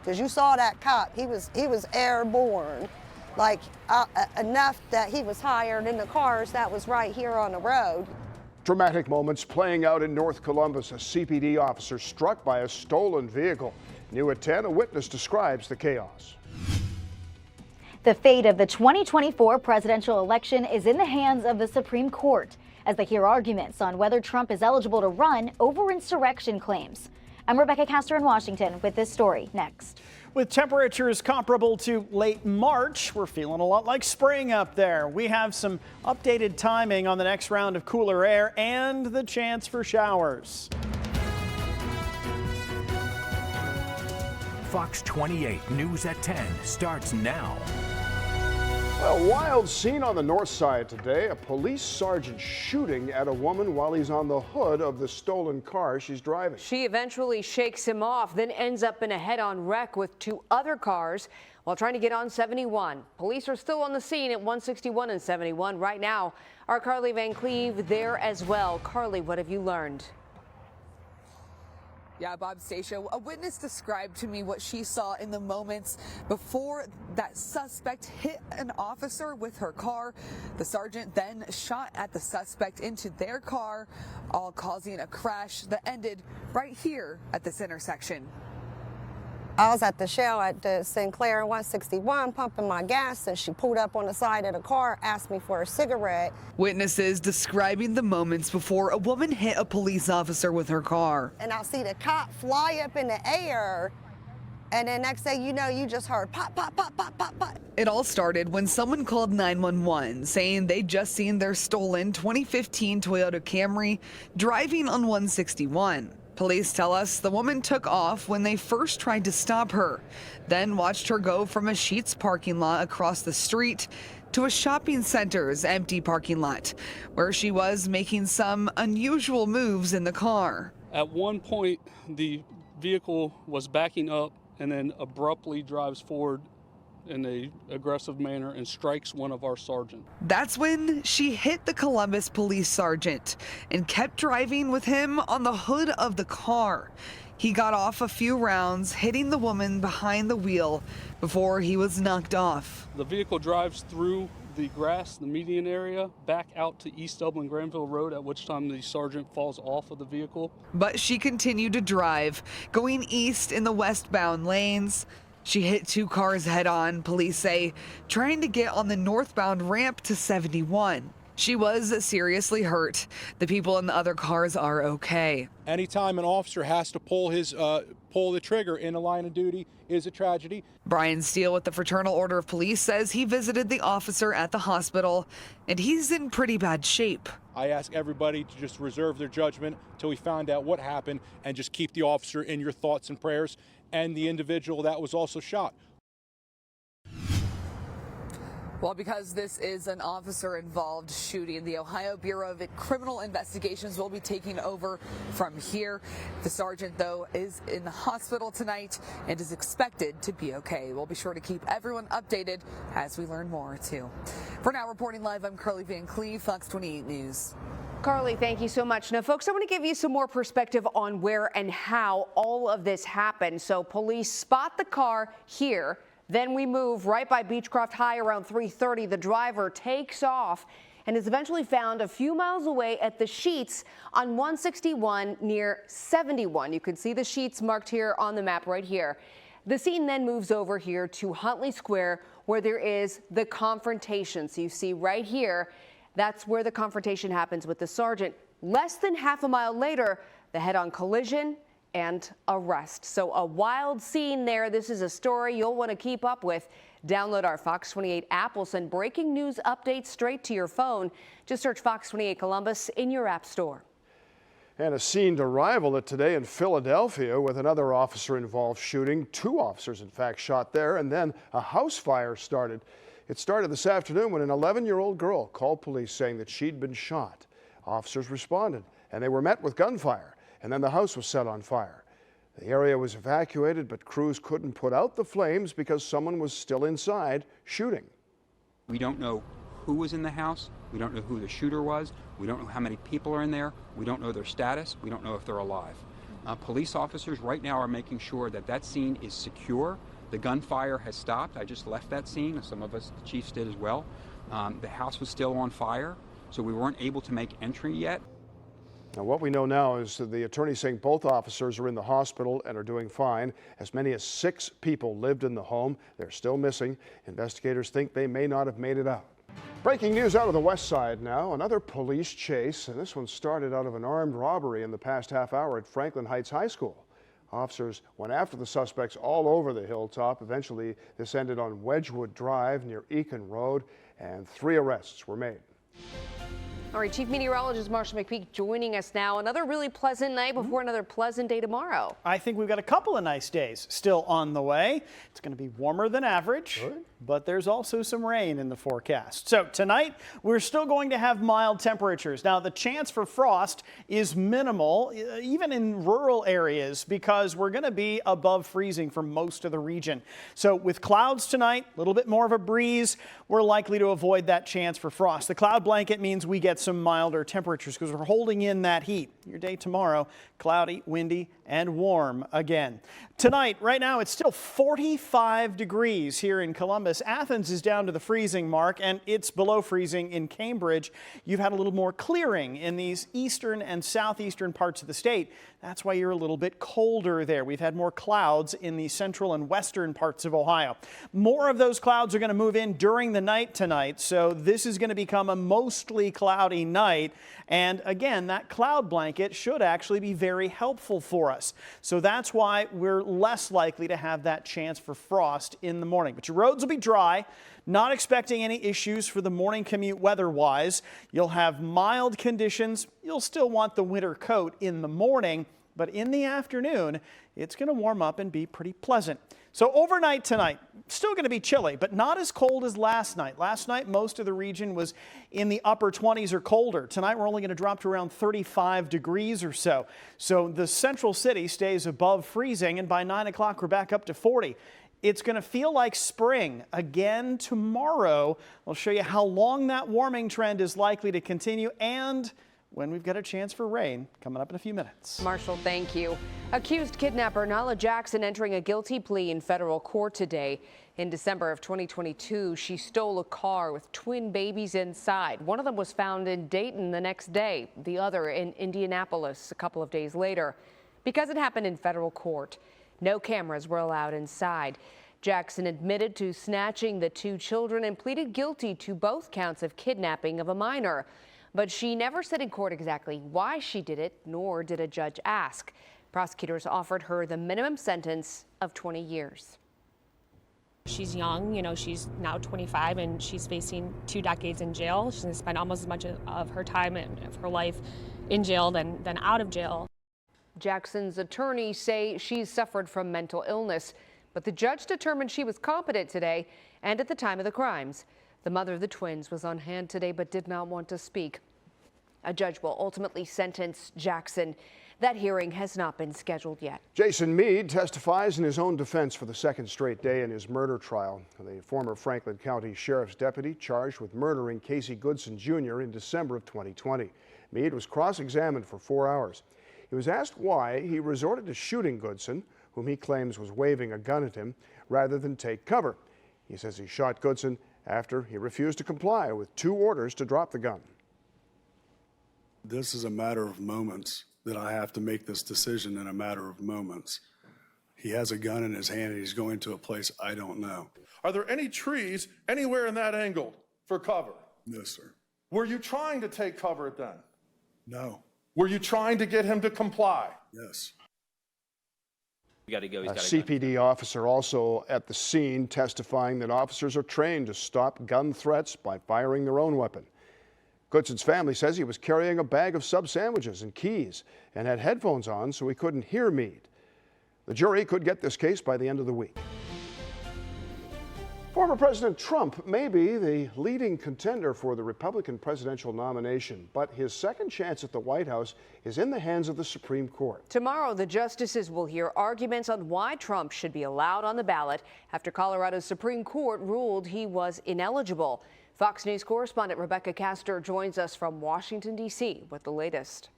because you saw that cop. He was airborne, like enough that he was higher than the cars that was right here on the road. Dramatic moments playing out in North Columbus. A CPD officer struck by a stolen vehicle. New at 10, a witness describes the chaos. The fate of the 2024 presidential election is in the hands of the Supreme Court as they hear arguments on whether Trump is eligible to run over insurrection claims. I'm Rebecca Castor in Washington with this story next. With temperatures comparable to late March, we're feeling a lot like spring up there. We have some updated timing on the next round of cooler air and the chance for showers. Fox 28 News at 10 starts now. Well, wild scene on the north side today. A police sergeant shooting at a woman while he's on the hood of the stolen car she's driving. She eventually shakes him off, then ends up in a head-on wreck with two other cars while trying to get on 71. Police are still on the scene at 161 and 71 right now. Our Carly Van Cleve there as well. Carly, what have you learned? Yeah, Bob Stacia, a witness described to me what she saw in the moments before that suspect hit an officer with her car. The sergeant then shot at the suspect into their car, all causing a crash that ended right here at this intersection. I was at the Shell at the Sinclair 161 pumping my gas, and she pulled up on the side of the car, asked me for a cigarette. Witnesses describing the moments before a woman hit a police officer with her car. And I see the cop fly up in the air, and then next thing you know, you just heard pop, pop, pop, pop, pop, pop. It all started when someone called 911 saying they'd just seen their stolen 2015 Toyota Camry driving on 161. Police tell us the woman took off when they first tried to stop her, then watched her go from a Sheetz parking lot across the street to a shopping center's empty parking lot, where she was making some unusual moves in the car. At one point, the vehicle was backing up and then abruptly drives forward in an aggressive manner and strikes one of our sergeants. That's when she hit the Columbus police sergeant and kept driving with him on the hood of the car. He got off a few rounds, hitting the woman behind the wheel before he was knocked off. The vehicle drives through the grass, the median area, back out to East Dublin Granville Road, at which time the sergeant falls off of the vehicle. But she continued to drive, going east in the westbound lanes. She hit two cars head-on, police say, trying to get on the northbound ramp to 71. She was seriously hurt. The people in the other cars are okay. Anytime an officer has to pull the trigger in a line of duty is a tragedy. Brian Steele with the Fraternal Order of Police says he visited the officer at the hospital, and he's in pretty bad shape. I ask everybody to just reserve their judgment till we find out what happened and just keep the officer in your thoughts and prayers, and the individual that was also shot. Well, because this is an officer-involved shooting, the Ohio Bureau of Criminal Investigations will be taking over from here. The sergeant, though, is in the hospital tonight and is expected to be okay. We'll be sure to keep everyone updated as we learn more, too. For now, reporting live, I'm Carly Van Cleve, Fox 28 News. Carly, thank you so much. Now, folks, I want to give you some more perspective on where and how all of this happened. So police spot the car here. Then we move right by Beechcroft High around 3:30. The driver takes off and is eventually found a few miles away at the Sheetz on 161 near 71. You can see the Sheetz marked here on the map right here. The scene then moves over here to Huntley Square, where there is the confrontation. So you see right here, that's where the confrontation happens with the sergeant. Less than half a mile later, the head-on collision and arrest. So a wild scene there. This is a story you'll want to keep up with. Download our Fox 28 app. We'll send breaking news updates straight to your phone. Just search Fox 28 Columbus in your app store. And a scene to rival it today in Philadelphia with another officer-involved shooting. Two officers, in fact, shot there, and then a house fire started. It started this afternoon when an 11-year-old girl called police saying that she'd been shot. Officers responded, and they were met with gunfire. And then the house was set on fire. The area was evacuated, but crews couldn't put out the flames because someone was still inside shooting. We don't know who was in the house. We don't know who the shooter was. We don't know how many people are in there. We don't know their status. We don't know if they're alive. Police officers right now are making sure that that scene is secure. The gunfire has stopped. I just left that scene. Some of us, the chiefs, did as well. The house was still on fire, so we weren't able to make entry yet. Now, what we know now is that the attorney saying both officers are in the hospital and are doing fine. As many as 6 people lived in the home. They're still missing. Investigators think they may not have made it out. Breaking news out of the west side now. Another police chase, and this one started out of an armed robbery in the past half hour at Franklin Heights High School. Officers went after the suspects all over the hilltop. Eventually, this ended on Wedgwood Drive near Eakin Road, and 3 arrests were made. All right, Chief Meteorologist Marshall McPeak joining us now. Another really pleasant night before another pleasant day tomorrow. I think we've got a couple of nice days still on the way. It's going to be warmer than average, but there's also some rain in the forecast. So tonight, we're still going to have mild temperatures. Now, the chance for frost is minimal, even in rural areas, because we're going to be above freezing for most of the region. So with clouds tonight, a little bit more of a breeze, we're likely to avoid that chance for frost. The cloud blanket means we get some milder temperatures because we're holding in that heat. Your day tomorrow, cloudy, windy, and warm again. Tonight, right now, it's still 45 degrees here in Columbus. Athens is down to the freezing mark, and it's below freezing in Cambridge. You've had a little more clearing in these eastern and southeastern parts of the state. That's why you're a little bit colder there. We've had more clouds in the central and western parts of Ohio. More of those clouds are going to move in during the night tonight, so this is going to become a mostly cloudy night. And again, that cloud blanket should actually be very helpful for us. So that's why we're less likely to have that chance for frost in the morning. But your roads will be dry. Not expecting any issues for the morning commute weather-wise. You'll have mild conditions. You'll still want the winter coat in the morning, but in the afternoon, it's going to warm up and be pretty pleasant. So overnight tonight, still going to be chilly, but not as cold as last night. Last night, most of the region was in the upper 20s or colder. Tonight, we're only going to drop to around 35 degrees or so. So the central city stays above freezing, and by 9 o'clock, we're back up to 40. It's going to feel like spring again tomorrow. I'll show you how long that warming trend is likely to continue and when we've got a chance for rain coming up in a few minutes. Marshall, thank you. Accused kidnapper Nala Jackson entering a guilty plea in federal court today. In December of 2022, she stole a car with twin babies inside. One of them was found in Dayton the next day, the other in Indianapolis a couple of days later. Because it happened in federal court, no cameras were allowed inside. Jackson admitted to snatching the 2 children and pleaded guilty to both counts of kidnapping of a minor. But she never said in court exactly why she did it, nor did a judge ask. Prosecutors offered her the minimum sentence of 20 years. She's young, you know, she's now 25 and she's facing 2 decades in jail. She's going to spend almost as much of her time and of her life in jail than out of jail. Jackson's attorneys say she's suffered from mental illness, but the judge determined she was competent today and at the time of the crimes. The mother of the twins was on hand today but did not want to speak. A judge will ultimately sentence Jackson. That hearing has not been scheduled yet. Jason Meade testifies in his own defense for the 2nd straight day in his murder trial. The former Franklin County Sheriff's deputy charged with murdering Casey Goodson Jr. in December of 2020. Meade was cross-examined for 4 hours. He was asked why he resorted to shooting Goodson, whom he claims was waving a gun at him, rather than take cover. He says he shot Goodson after he refused to comply with 2 orders to drop the gun. This is a matter of moments that I have to make this decision in a matter of moments. He has a gun in his hand and he's going to a place I don't know. Are there any trees anywhere in that angle for cover? No, sir. Were you trying to take cover then? No. Were you trying to get him to comply? Yes. A CPD officer also at the scene testifying that officers are trained to stop gun threats by firing their own weapon. Goodson's family says he was carrying a bag of sub sandwiches and keys and had headphones on so he couldn't hear Meade. The jury could get this case by the end of the week. Former President Trump may be the leading contender for the Republican presidential nomination, but his second chance at the White House is in the hands of the Supreme Court. Tomorrow, the justices will hear arguments on why Trump should be allowed on the ballot after Colorado's Supreme Court ruled he was ineligible. Fox News correspondent Rebecca Castor joins us from Washington, D.C. with the latest.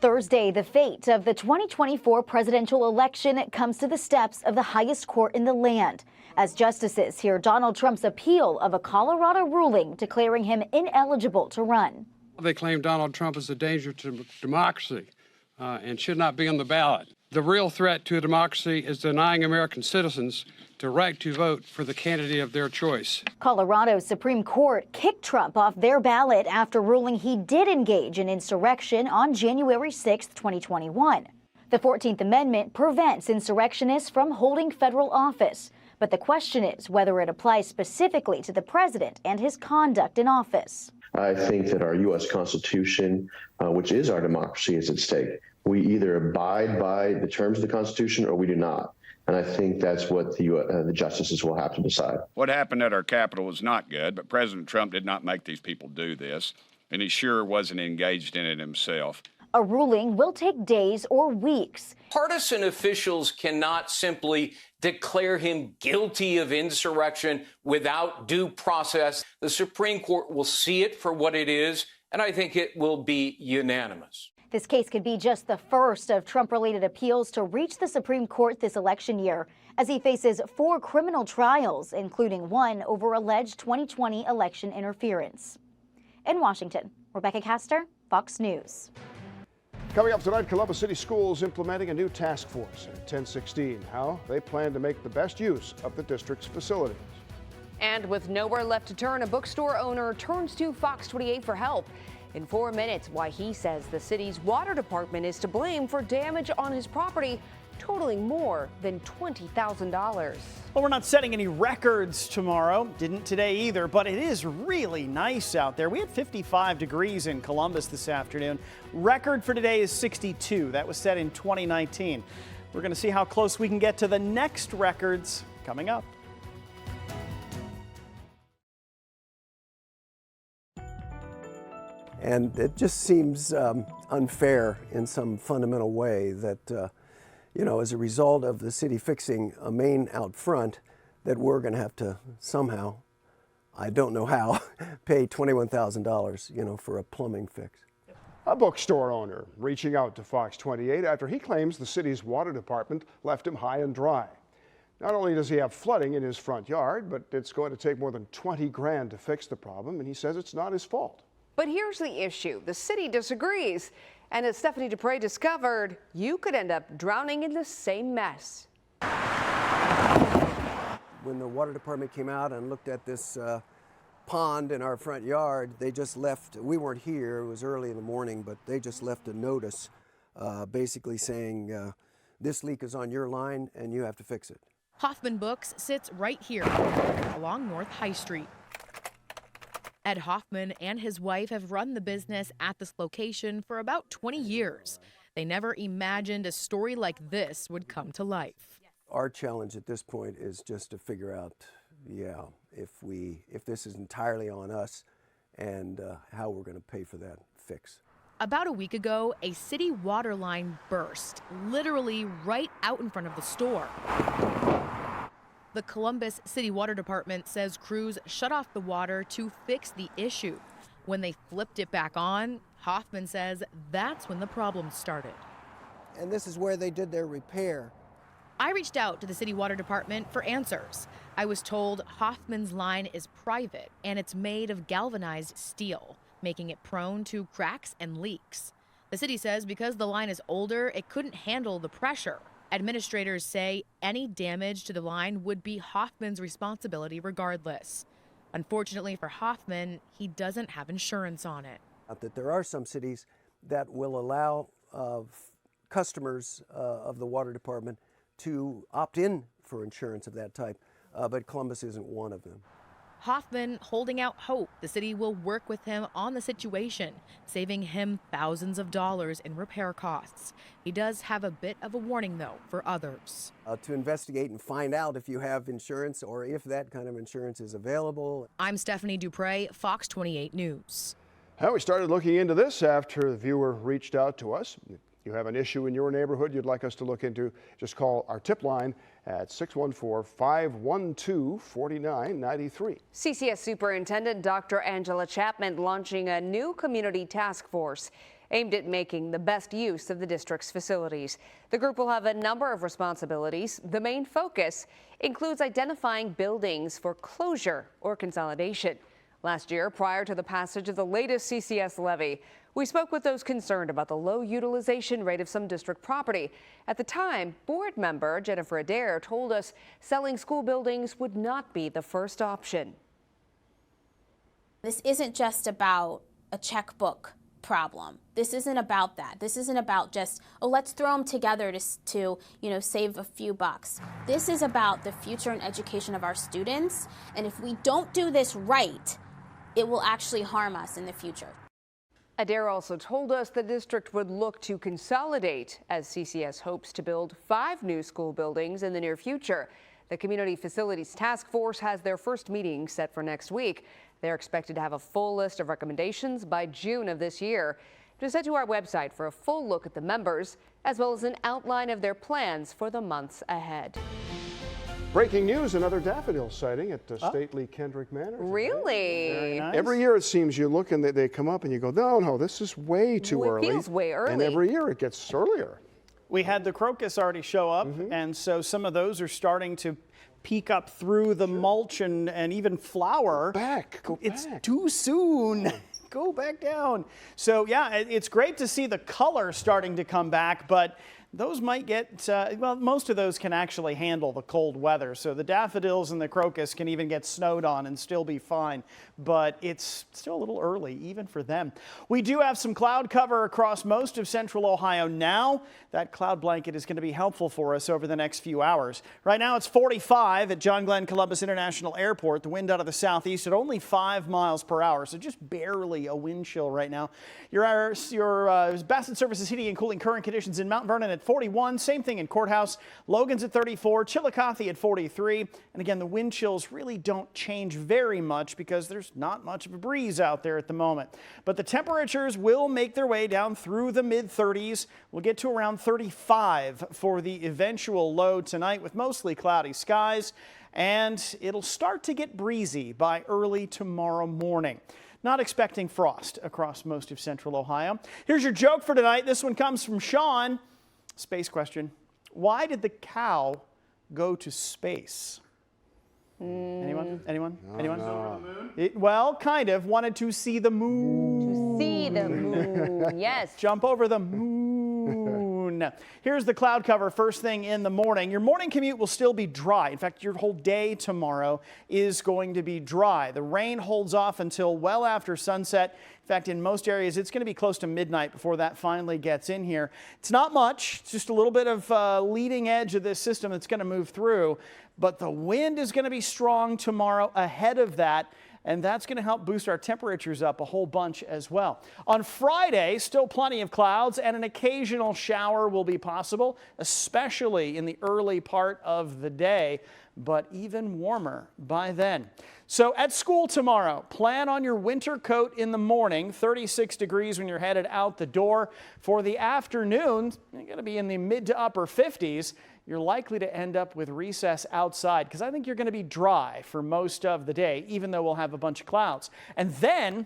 Thursday, the fate of the 2024 presidential election comes to the steps of the highest court in the land as justices hear Donald Trump's appeal of a Colorado ruling declaring him ineligible to run. They claim Donald Trump is a danger to democracy and should not be on the ballot. The real threat to democracy is denying American citizens the right to vote for the candidate of their choice. Colorado's Supreme Court kicked Trump off their ballot after ruling he did engage in insurrection on January 6, 2021. The 14th Amendment prevents insurrectionists from holding federal office, but the question is whether it applies specifically to the president and his conduct in office. I think that our U.S. Constitution, which is our democracy, is at stake. We either abide by the terms of the Constitution or we do not. And I think that's what the justices will have to decide. What happened at our Capitol was not good, but President Trump did not make these people do this, and he sure wasn't engaged in it himself. A ruling will take days or weeks. Partisan officials cannot simply declare him guilty of insurrection without due process. The Supreme Court will see it for what it is, and I think it will be unanimous. This case could be just the first of Trump-related appeals to reach the Supreme Court this election year, as he faces 4 criminal trials, including one over alleged 2020 election interference. In Washington, Rebecca Castor, Fox News. Coming up tonight, Columbus City Schools implementing a new task force at 10:16. How they plan to make the best use of the district's facilities. And with nowhere left to turn, a bookstore owner turns to Fox 28 for help. In 4 minutes, why he says the city's water department is to blame for damage on his property, totaling more than $20,000. Well, we're not setting any records tomorrow. Didn't today either, but it is really nice out there. We had 55 degrees in Columbus this afternoon. Record for today is 62. That was set in 2019. We're going to see how close we can get to the next records coming up. And it just seems unfair in some fundamental way that, as a result of the city fixing a main out front, that we're going to have to somehow, I don't know how, pay $21,000, for a plumbing fix. A bookstore owner reaching out to Fox 28 after he claims the city's water department left him high and dry. Not only does he have flooding in his front yard, but it's going to take more than 20 grand to fix the problem, and he says it's not his fault. But here's the issue. The city disagrees. And as Stephanie Dupre discovered, you could end up drowning in the same mess. When the water department came out and looked at this pond in our front yard, they just left, we weren't here, it was early in the morning, but they just left a notice basically saying, this leak is on your line and you have to fix it. Hoffman Books sits right here along North High Street. Ed Hoffman and his wife have run the business at this location for about 20 years. They never imagined a story like this would come to life. Our challenge at this point is just to figure out, if this is entirely on us and how we're going to pay for that fix. About a week ago, a city water line burst, literally right out in front of the store. The Columbus City Water Department says crews shut off the water to fix the issue. When they flipped it back on, Hoffman says that's when the problem started. And this is where they did their repair. I reached out to the City Water Department for answers. I was told Hoffman's line is private and it's made of galvanized steel, making it prone to cracks and leaks. The city says because the line is older, it couldn't handle the pressure. Administrators say any damage to the line would be Hoffman's responsibility regardless. Unfortunately for Hoffman, he doesn't have insurance on it. That there are some cities that will allow customers of the water department to opt in for insurance of that type, but Columbus isn't one of them. Hoffman holding out hope the city will work with him on the situation, saving him thousands of dollars in repair costs. He does have a bit of a warning, though, for others. To investigate and find out if you have insurance or if that kind of insurance is available. I'm Stephanie Dupre, Fox 28 News. We started looking into this after the viewer reached out to us. If you have an issue in your neighborhood you'd like us to look into, just call our tip line at 614-512-4993. CCS Superintendent Dr. Angela Chapman launching a new community task force. aimed at making the best use of the district's facilities. The group will have a number of responsibilities. The main focus includes identifying buildings for closure or consolidation. Last year, prior to the passage of the latest CCS levy, we spoke with those concerned about the low utilization rate of some district property. At the time, board member Jennifer Adair told us selling school buildings would not be the first option. This isn't just about a checkbook problem. This isn't about that. This isn't about just, oh, let's throw them together to save a few bucks. This is about the future and education of our students. And if we don't do this right, it will actually harm us in the future. Adair also told us the district would look to consolidate as CCS hopes to build 5 new school buildings in the near future. The Community Facilities Task Force has their first meeting set for next week. They're expected to have a full list of recommendations by June of this year. Just head to our website for a full look at the members, as well as an outline of their plans for the months ahead. Breaking news, another daffodil sighting at stately Kendrick Manor. Really? Very nice. Every year it seems you look and they come up and you go, no, this is way too early. It feels way early. And every year it gets earlier. We had the crocus already show up, and so some of those are starting to peek up through the mulch and even flower. Go It's back. too soon. Go back down. So yeah, it's great to see the color starting to come back, but those might get, well, most of those can actually handle the cold weather. So the daffodils and the crocus can even get snowed on and still be fine. But it's still a little early, even for them. We do have some cloud cover across most of central Ohio now. That cloud blanket is going to be helpful for us over the next few hours. Right now it's 45 at John Glenn Columbus International Airport. The wind out of the southeast at only 5 miles per hour, so just barely a wind chill right now. Your Bassett Services heating and cooling current conditions in Mount Vernon at 41. Same thing in Courthouse. Logan's at 34. Chillicothe at 43. And again, the wind chills really don't change very much because there's not much of a breeze out there at the moment. But the temperatures will make their way down through the mid-30s. We'll get to around 35 for the eventual low tonight with mostly cloudy skies. And it'll start to get breezy by early tomorrow morning. Not expecting frost across most of central Ohio. Here's your joke for tonight. This one comes from Sean. Space question. Why did the cow go to space? Anyone? Well, kind of. Wanted to see the moon. To see the moon, yes. Jump over the moon. Here's the cloud cover first thing in the morning. Your morning commute will still be dry. In fact, your whole day tomorrow is going to be dry. The rain holds off until well after sunset. In fact, in most areas, it's going to be close to midnight before that finally gets in here. It's not much. It's just a little bit of leading edge of this system that's going to move through. But the wind is going to be strong tomorrow ahead of that. And that's going to help boost our temperatures up a whole bunch as well. On Friday, still plenty of clouds and an occasional shower will be possible, especially in the early part of the day, but even warmer by then. So at school tomorrow, plan on your winter coat in the morning, 36 degrees when you're headed out the door. For the afternoon, you're going to be in the mid to upper 50s. You're likely to end up with recess outside because I think you're going to be dry for most of the day, even though we'll have a bunch of clouds. And then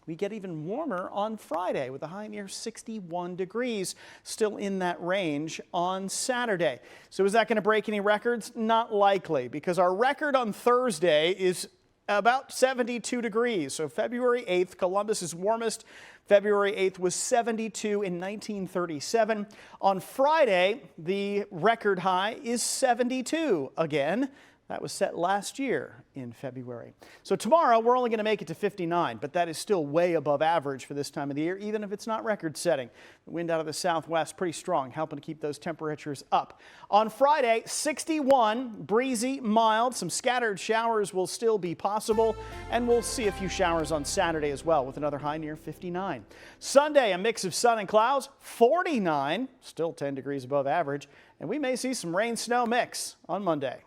we get even warmer on Friday with a high near 61 degrees, still in that range on Saturday. So is that going to break any records? Not likely, because our record on Thursday is about 72 degrees. So February 8th, Columbus is warmest. February 8th was 72 in 1937. On Friday, the record high is 72 again. That was set last year in February. So tomorrow, we're only going to make it to 59, but that is still way above average for this time of the year, even if it's not record setting. The wind out of the southwest pretty strong, helping to keep those temperatures up. On Friday, 61, breezy, mild. Some scattered showers will still be possible, and we'll see a few showers on Saturday as well with another high near 59. Sunday, a mix of sun and clouds, 49, still 10 degrees above average, and we may see some rain-snow mix on Monday.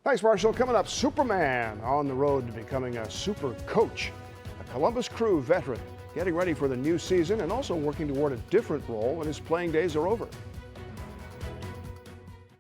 Thanks, Marshall. Coming up, Superman on the road to becoming a super coach, a Columbus Crew veteran, getting ready for the new season and also working toward a different role when his playing days are over.